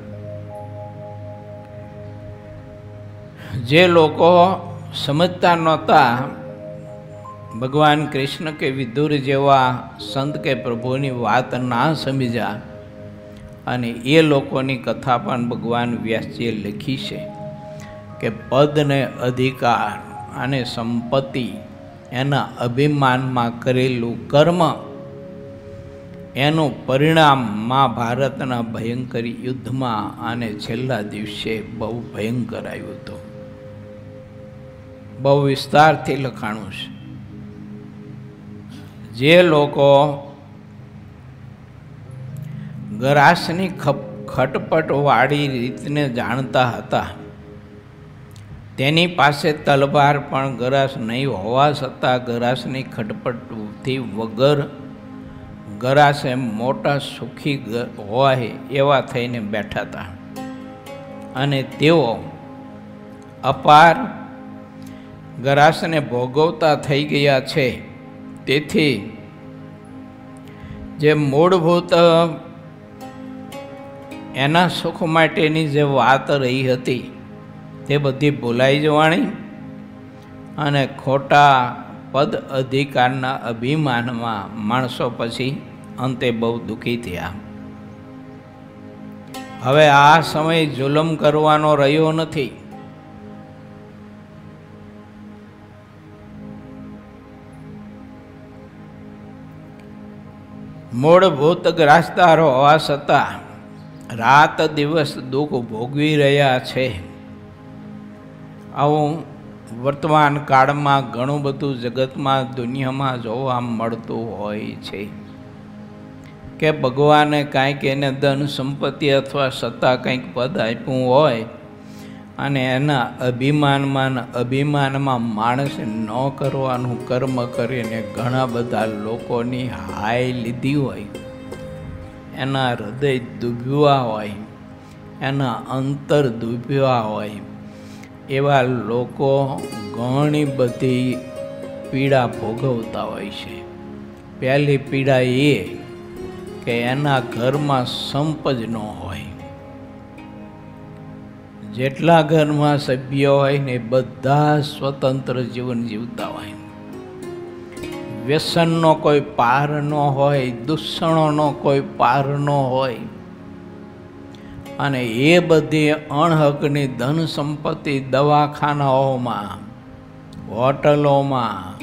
જે લોકો સમજતા નહોતા, ભગવાન કૃષ્ણ કે વિદુર જેવા સંત કે પ્રભુની વાત ના સમજ્યા, અને એ લોકોની કથા પણ ભગવાન વ્યાસજીએ લખી છે કે પદ ને અધિકાર અને સંપત્તિ એના અભિમાનમાં કરેલું કર્મ એનું પરિણામ મહાભારતના ભયંકર યુદ્ધમાં અને છેલ્લા દિવસે બહુ ભયંકર આવ્યું હતું. બહુ વિસ્તારથી લખાણું છે. જે લોકો ગરાસની ખટપટવાળી રીતને જાણતા હતા તેની પાસે તલવાર પણ ગરાસ નહીં હોવા છતાં ગરાસની ખટપટથી વગર ગરાસે મોટા સુખી હોય એવા થઈને બેઠા હતા. અને તેઓ અપાર ગરાસને ભોગવતા થઈ ગયા છે. તેથી જે મૂળભૂત એના સુખ માટેની જે વાત રહી હતી તે બધી ભૂલાઈ જવાની અને ખોટા પદ અધિકારના અભિમાનમાં માણસો પછી અંતે બહુ દુઃખી થયા. હવે આ સમય જુલમ કરવાનો રહ્યો નથી. મૂળભૂત ગ્રાસદાર હોવા છતાં રાત દિવસ દુઃખ ભોગવી રહ્યા છે. આવું વર્તમાન કાળમાં ઘણું બધું જગતમાં દુનિયામાં જોવા મળતું હોય છે કે ભગવાને કાંઈક એને ધન સંપત્તિ અથવા સત્તા કંઈક પદ આપ્યું હોય અને એના અભિમાનમાં માણસે ન કરવાનું કર્મ કરીને ઘણા બધા લોકોની હાય લીધી હોય, એના હૃદય ડૂબ્યા હોય, એના અંતર ડૂબ્યા હોય, એવા લોકો ઘણી બધી પીડા ભોગવતા હોય છે. પહેલી પીડા એ કે એના ઘરમાં સંપ જ ન હોય. જેટલા ઘરમાં સભ્યો હોય ને બધા સ્વતંત્ર જીવન જીવતા હોય, વ્યસનનો કોઈ પાર ન હોય, દૂષણોનો કોઈ પાર ન હોય, અને એ બધી અણહકની ધન સંપત્તિ દવાખાનાઓમાં, હોટલોમાં,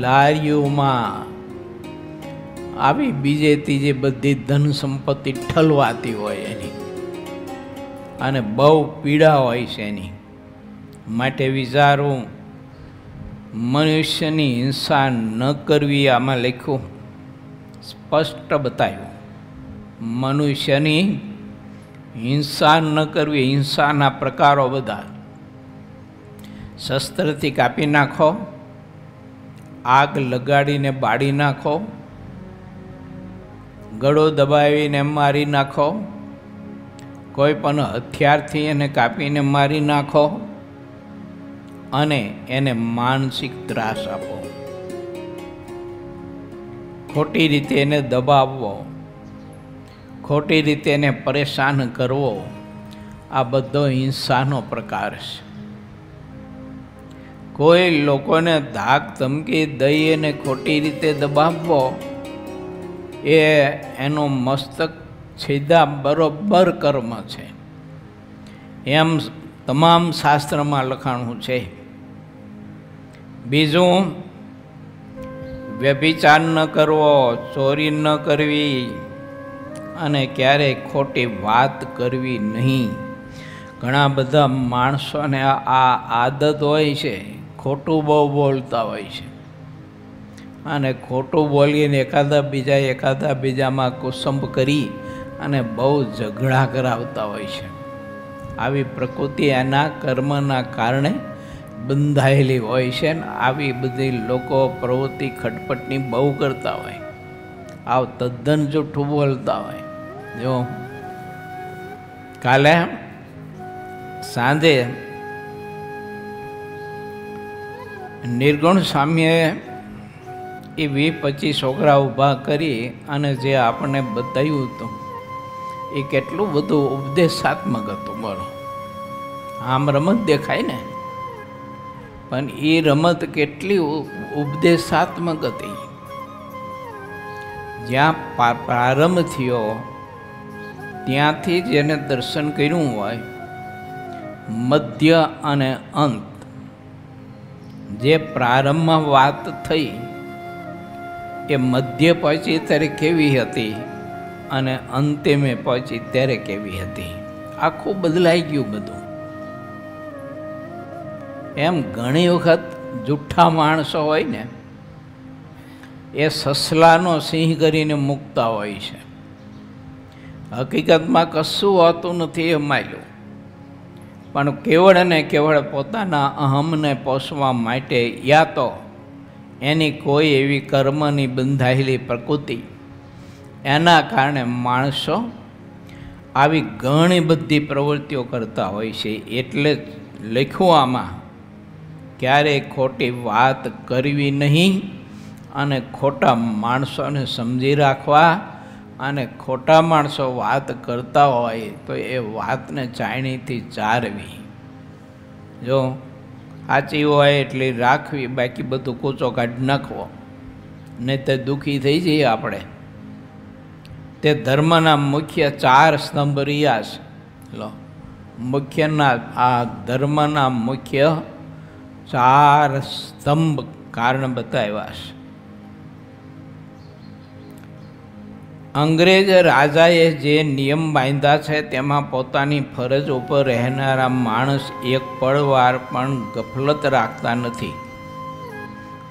લારીઓમાં આવી બીજે ત્રીજે બધી ધન સંપત્તિ ઠલવાતી હોય એની, અને બહુ પીડા હોય છે એની. માટે વિચારવું, મનુષ્યની હિંસા ન કરવી. આમાં લખ્યું, સ્પષ્ટ બતાવ્યું, મનુષ્યની હિંસા ન કરવી. હિંસાના પ્રકારો બધા: શસ્ત્રથી કાપી નાખો, આગ લગાડીને બાળી નાખો, ગળો દબાવીને મારી નાખો, કોઈ પણ હથિયારથી એને કાપીને મારી નાખો, અને એને માનસિક ત્રાસ આપો, ખોટી રીતે એને દબાવવો, ખોટી રીતે એને પરેશાન કરવો. આ બધો હિંસાનો પ્રકાર છે. કોઈ લોકોને ધાક ધમકી દઈ અને ખોટી રીતે દબાવવો એ એનો મસ્તક છેદા બરોબર કર્મ છે, એમ તમામ શાસ્ત્રમાં લખાણું છે. બીજું, વ્યભિચાર ન કરવો, ચોરી ન કરવી, અને ક્યારેય ખોટી વાત કરવી નહીં. ઘણા બધા માણસોને આ આદત હોય છે, ખોટું બહુ બોલતા હોય છે, અને ખોટું બોલીને એકાદા બીજામાં કુસંબ કરી અને બહુ ઝઘડા કરાવતા હોય છે. આવી પ્રકૃતિ એના કર્મના કારણે બંધાયેલી હોય છે. ને આવી બધી લોકો પ્રવૃત્તિ ખટપટની બહુ કરતા હોય, આવ તદ્દન જૂઠું બોલતા હોય. જો કાલે સાંજે નિર્ગુણ સ્વામીએ એ 20-25 છોકરા ઊભા કરી અને જે આપણને બતાવ્યું હતું એ કેટલું બધું ઉપદેશાત્મક હતું. બોલો, આમ રમત દેખાય ને, પણ એ રમત કેટલી ઉપદેશાત્મક હતી. જ્યાં પ્રારંભ થયો ત્યાંથી જ એને દર્શન કર્યું હોય, મધ્ય અને અંત. જે પ્રારંભમાં વાત થઈ એ મધ્ય પહોંચી ત્યારે કેવી હતી અને અંતે મેં પહોંચી ત્યારે કેવી હતી. આખું બદલાઈ ગયું બધું. એમ ઘણી વખત જુઠ્ઠા માણસો હોય ને એ સસલાનો સિંહ કરીને મૂકતા હોય છે. હકીકતમાં કશું હોતું નથી એ માયલું, પણ કેવળ ને કેવળ પોતાના અહમને પોષવા માટે યા તો એની કોઈ એવી કર્મની બંધાયેલી પ્રકૃતિ, એના કારણે માણસો આવી ઘણી બધી પ્રવૃત્તિઓ કરતા હોય છે. એટલે જ લખ્યું આમાં, ક્યારેય ખોટી વાત કરવી નહીં, અને ખોટા માણસોને સમજી રાખવા, અને ખોટા માણસો વાત કરતા હોય તો એ વાતને ચાયણીથી ચારવી. જો સાચી હોય એટલે રાખવી, બાકી બધું કૂચો કાઢી નાખવો, નહીં તો દુઃખી થઈ જઈએ આપણે. તે ધર્મના મુખ્ય 4 સ્તંભ રહ્યા છે. લો, મુખ્યના આ ધર્મના મુખ્ય 4 સ્તંભ કારણ બતાવ્યા છે. અંગ્રેજ રાજાએ જે નિયમ બાંધ્યા છે તેમાં પોતાની ફરજ ઉપર રહેનારા માણસ એક પળવાર પણ ગફલત રાખતા નથી.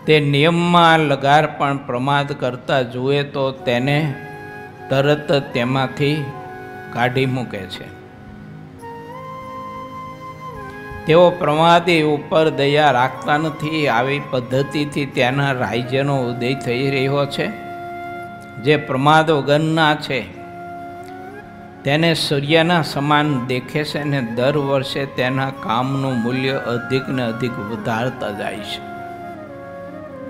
તે નિયમમાં લગાર પણ પ્રમાદ કરતા જુએ તો તેને તરત તેમાંથી કાઢી મૂકે છે. તેઓ પ્રમાદી ઉપર દયા રાખતા નથી. આવી પદ્ધતિથી તેના રાજ્યનો ઉદય થઈ રહ્યો છે. જે પ્રમાદ વગરના છે તેને સૂર્યના સમાન દેખે છે અને દર વર્ષે તેના કામનું મૂલ્ય અધિક ને અધિક વધારતા જાય છે.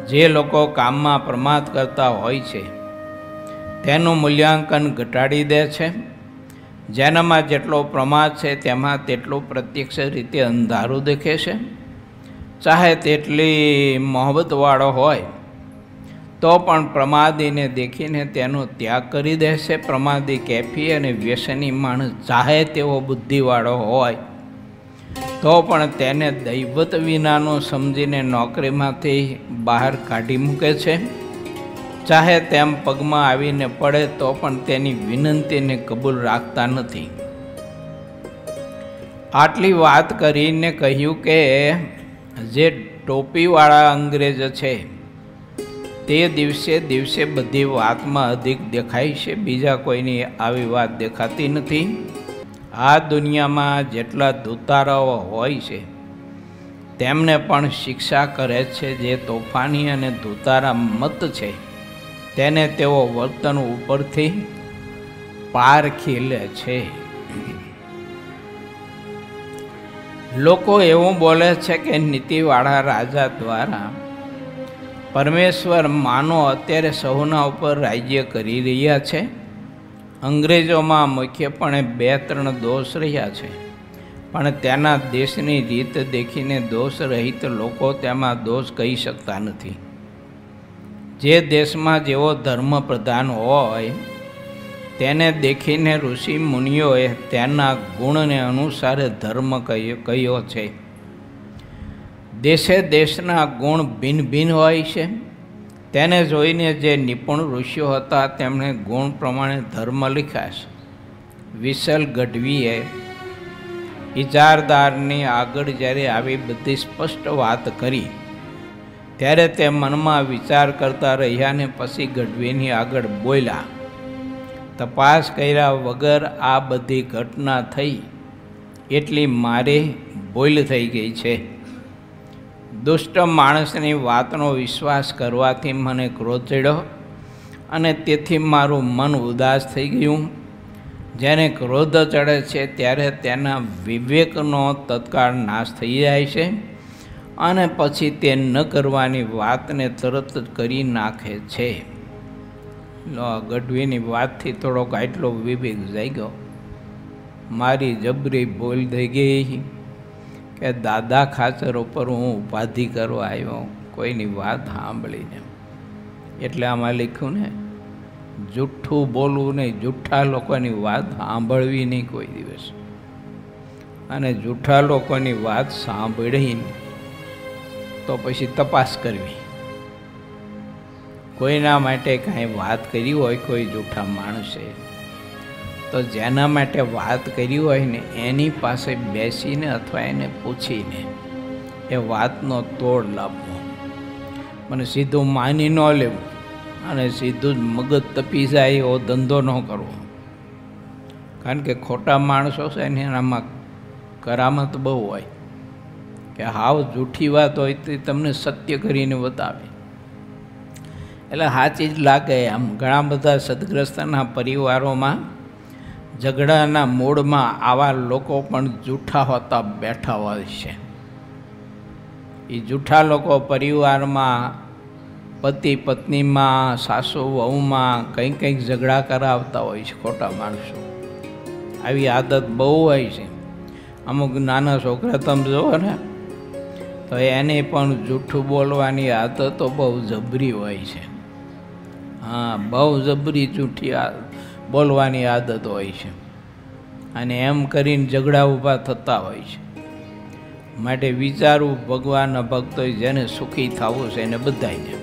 જે લોકો કામમાં પ્રમાદ કરતા હોય છે તેનું મૂલ્યાંકન ઘટાડી દે છે. જેનામાં જેટલો પ્રમાદ છે તેમાં તેટલું પ્રત્યક્ષ રીતે અંધારું દેખે છે. ચાહે તેટલી મોહબ્બતવાળો હોય તો પણ પ્રમાદીને દેખીને તેનો ત્યાગ કરી દેશે. પ્રમાદી કેફી અને વ્યસની માણસ ચાહે તેવો બુદ્ધિવાળો હોય તો પણ તેને દૈવત વિનાનો સમજીને નોકરીમાંથી બહાર કાઢી મૂકે છે. ચાહે તેમ પગમાં આવીને પડે તો પણ તેની વિનંતીને કબૂલ રાખતા નથી. આટલી વાત કરીને કહ્યું કે જે ટોપીવાળા અંગ્રેજ છે તે દિવસે દિવસે બધી વાતમાં અધિક દેખાય છે. બીજા કોઈની આવી વાત દેખાતી નથી. આ દુનિયામાં જેટલા દૂતારાઓ હોય છે તેમને પણ શિક્ષા કરે છે. જે તોફાની અને દૂતારા મત છે તેને તેઓ વર્તન ઉપરથી પારખી લે છે. લોકો એવું બોલે છે કે નીતિવાળા રાજા દ્વારા પરમેશ્વર માનો અત્યારે સૌના ઉપર રાજ્ય કરી રહ્યા છે. અંગ્રેજોમાં મુખ્યપણે 2-3 દોષ રહ્યા છે, પણ તેના દેશની રીત દેખીને દોષ રહિત લોકો તેમાં દોષ કહી શકતા નથી. જે દેશમાં જેવો ધર્મ પ્રધાન હોય તેને દેખીને ઋષિ મુનિઓએ તેના ગુણને અનુસારે ધર્મ કહ્યો છે. દેશે દેશના ગુણ ભિન્ન ભિન્ન હોય છે. તેને જોઈને જે નિપુણ ઋષિઓ હતા તેમણે ગુણ પ્રમાણે ધર્મ લખ્યા છે. વિશલ ગઢવીએ ઇજારદારની આગળ જ્યારે આવી બધી સ્પષ્ટ વાત કરી ત્યારે તે મનમાં વિચાર કરતા રહ્યા ને પછી ગઢવીની આગળ બોલ્યા, તપાસ કર્યા વગર આ બધી ઘટના થઈ એટલી મારી ભૂલ થઈ ગઈ છે. દુષ્ટ માણસની વાતનો વિશ્વાસ કરવાથી મને ક્રોધ ચડ્યો અને તેથી મારું મન ઉદાસ થઈ ગયું. જેને ક્રોધ ચડે છે ત્યારે તેના વિવેકનો તત્કાળ નાશ થઈ જાય છે અને પછી તે ન કરવાની વાતને તરત જ કરી નાખે છે. ગઢવીની વાતથી થોડોક આટલો વિવેક જાગ્યો. મારી જબરી ભૂલ થઈ ગઈ કે દાદા ખાચર ઉપર હું ઉપાધિ કરવા આવ્યો કોઈની વાત સાંભળીને. એટલે આમાં લખ્યું ને, જૂઠું બોલવું નહીં, જૂઠા લોકોની વાત સાંભળવી નહીં કોઈ દિવસ. અને જૂઠા લોકોની વાત સાંભળીને તો પછી તપાસ કરવી. કોઈના માટે કાંઈ વાત કરી હોય કોઈ જૂઠા માણસે તો જેના માટે વાત કરી હોય ને એની પાસે બેસીને અથવા એને પૂછીને એ વાતનો તોડ લાવવો. મને સીધું માની ન લેવું અને સીધું જ મગજ તપી જાય એવો ધંધો ન કરવો. કારણ કે ખોટા માણસો છે ને એનામાં કરામત બહુ હોય કે હાવ જૂઠી વાત હોય તો તમને સત્ય કરીને બતાવે એટલે સાચી જ લાગે. આમ ઘણા બધા સદગ્રસ્તના પરિવારોમાં ઝઘડાના મૂળમાં આવા લોકો પણ જૂઠા હોતા બેઠા હોય છે. એ જૂઠા લોકો પરિવારમાં પતિ પત્નીમાં સાસુ વહુમાં કંઈક કંઈક ઝઘડા કરાવતા હોય છે ખોટા માણસો. આવી આદત બહુ હોય છે. અમુક નાના છોકરા તમે જુઓ ને તો એને પણ જૂઠું બોલવાની આદતો બહુ જબરી હોય છે. હા, બહુ જબરી જૂઠી બોલવાની આદત હોય છે અને એમ કરીને ઝઘડા ઊભા થતા હોય છે. માટે વિચારવું ભગવાનના ભક્તો જેને સુખી થવું છે એને બધાને.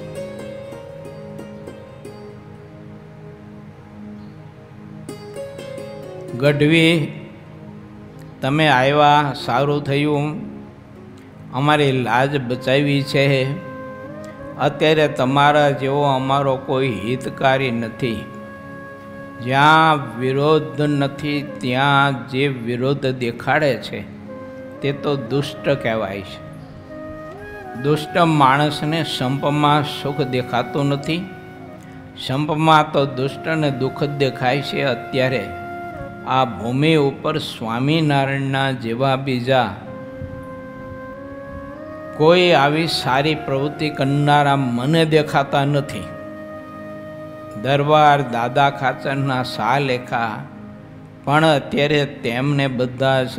ગઢવી તમે આવ્યા, સારું થયું, અમારી લાજ બચાવી છે. અત્યારે તમારા જેવો અમારો કોઈ હિતકારી નથી. જ્યાં વિરોધ નથી ત્યાં જે વિરોધ દેખાડે છે તે તો દુષ્ટ કહેવાય છે. દુષ્ટ માણસને સંપમાં સુખ દેખાતું નથી. સંપમાં તો દુષ્ટને દુઃખ જ દેખાય છે. અત્યારે આ ભૂમિ ઉપર સ્વામિનારાયણના જેવા બીજા કોઈ આવી સારી પ્રવૃત્તિ કરનારા મને દેખાતા નથી. દરબાર દાદા ખાચરના સા લેખા પણ અત્યારે તેમને બધા જ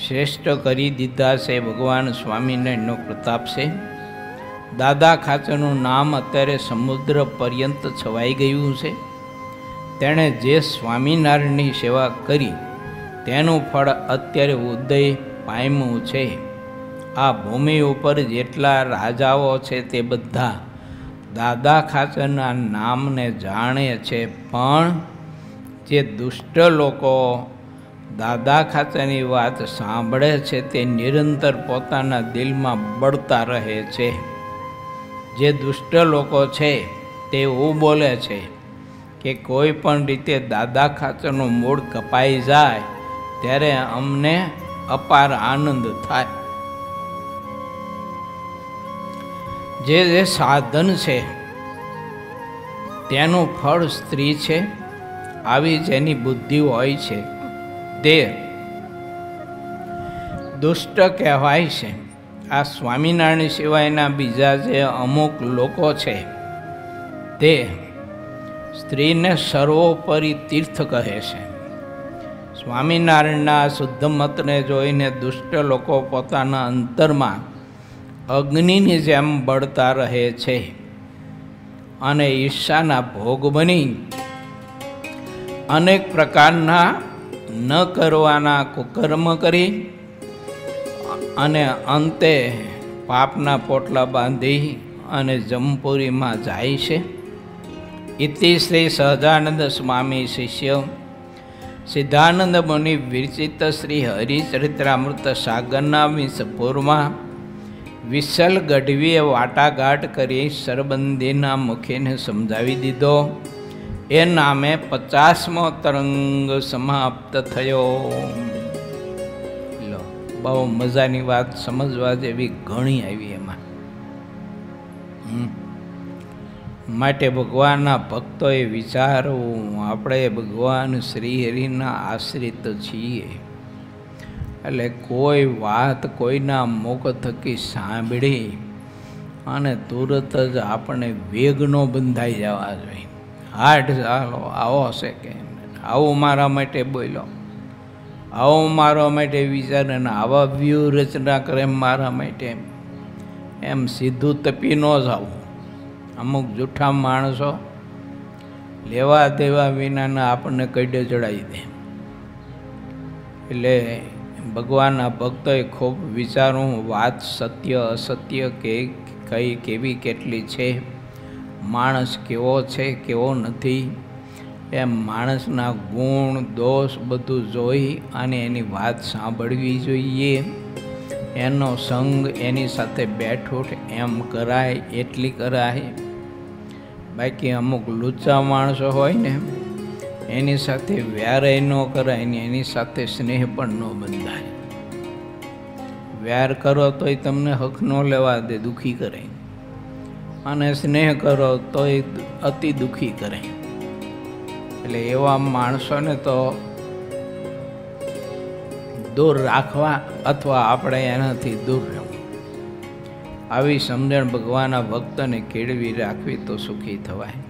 શ્રેષ્ઠ કરી દીધા છે. ભગવાન સ્વામિનારાયણનો પ્રતાપ છે. દાદા ખાચરનું નામ અત્યારે સમુદ્ર પર્યંત છવાઈ ગયું છે. તેણે જે સ્વામિનારાયણની સેવા કરી તેનું ફળ અત્યારે ઉદય પામ્યું છે. આ ભૂમિ ઉપર જેટલા રાજાઓ છે તે બધા દાદા ખાચરના નામને જાણે છે. પણ જે દુષ્ટ લોકો દાદા ખાચરની વાત સાંભળે છે તે નિરંતર પોતાના દિલમાં બળતા રહે છે. જે દુષ્ટ લોકો છે તે એવું બોલે છે કે કોઈ પણ રીતે દાદા ખાચરનું મૂળ કપાઈ જાય ત્યારે અમને અપાર આનંદ થાય. જે સાધન છે તેનું ફળ સ્ત્રી છે. આવી જેની બુદ્ધિ હોય છે તે દુષ્ટ કહેવાય છે. આ સ્વામિનારાયણ સિવાયના બીજા જે અમુક લોકો છે તે સ્ત્રીને સર્વોપરી તીર્થ કહે છે. સ્વામિનારાયણના શુદ્ધ મતને જોઈને દુષ્ટ લોકો પોતાના અંતરમાં અગ્નિની જેમ બળતા રહે છે અને ઈર્ષાના ભોગ બની અનેક પ્રકારના ન કરવાના કુકર્મ કરી અને અંતે પાપના પોટલા બાંધી અને જમપુરીમાં જાય છે. ઇતિ શ્રી સહજાનંદ સ્વામી શિષ્ય સિદ્ધાનંદ મુનિ વિરચિત શ્રી હરિચરિત્રામૃત સાગરના વિષપૂરમાં વિશલ ગઢવીએ વાટાઘાટ કરી સરબંધીના મુખીને સમજાવી દીધો. એ નામે 50મો તરંગ સમાપ્ત થયો. લો, બહુ મજાની વાત સમજવા જેવી ઘણી આવી એમાં. માટે ભગવાનના ભક્તોએ વિચારવું, આપણે ભગવાન શ્રી હરિના આશ્રિત છીએ એટલે કોઈ વાત કોઈના મુખ થકી સાંભળી અને તુરત જ આપણે વેગનો બંધાઈ જવા જોઈએ. હાટ ચાલો આવો હશે કે આવું મારા માટે બોલો, આવો મારા માટે વિચારે ને આવા વ્યૂહરચના કરે મારા માટે, એમ સીધું તપી ન જવું. અમુક જૂઠા માણસો લેવા દેવા વિનાના આપણને કઈડે ચડાવી દે. એટલે ભગવાનના ભક્તોએ ખૂબ વિચારું, વાત સત્ય અસત્ય કે કઈ કેવી કેટલી છે, માણસ કેવો છે કેવો નથી, એમ માણસના ગુણ દોષ બધું જોઈ અને એની વાત સાંભળવી જોઈએ. એનો સંગ એની સાથે બેઠોઠ એમ કરાય એટલી કરાય. બાકી અમુક લુચ્ચા માણસો હોય ને એની સાથે વ્યારેય ન કરાય ને એની સાથે સ્નેહ પણ ન બંધાય. વ્યાર કરો તોય તમને હક ન લેવા દે, દુઃખી કરે, અને સ્નેહ કરો તોય અતિ દુઃખી કરે. એટલે એવા માણસોને તો દૂર રાખવા અથવા આપણે એનાથી દૂર રહેવું. આવી સમજણ ભગવાનના ભક્તને કેળવી રાખવી તો સુખી થવાય.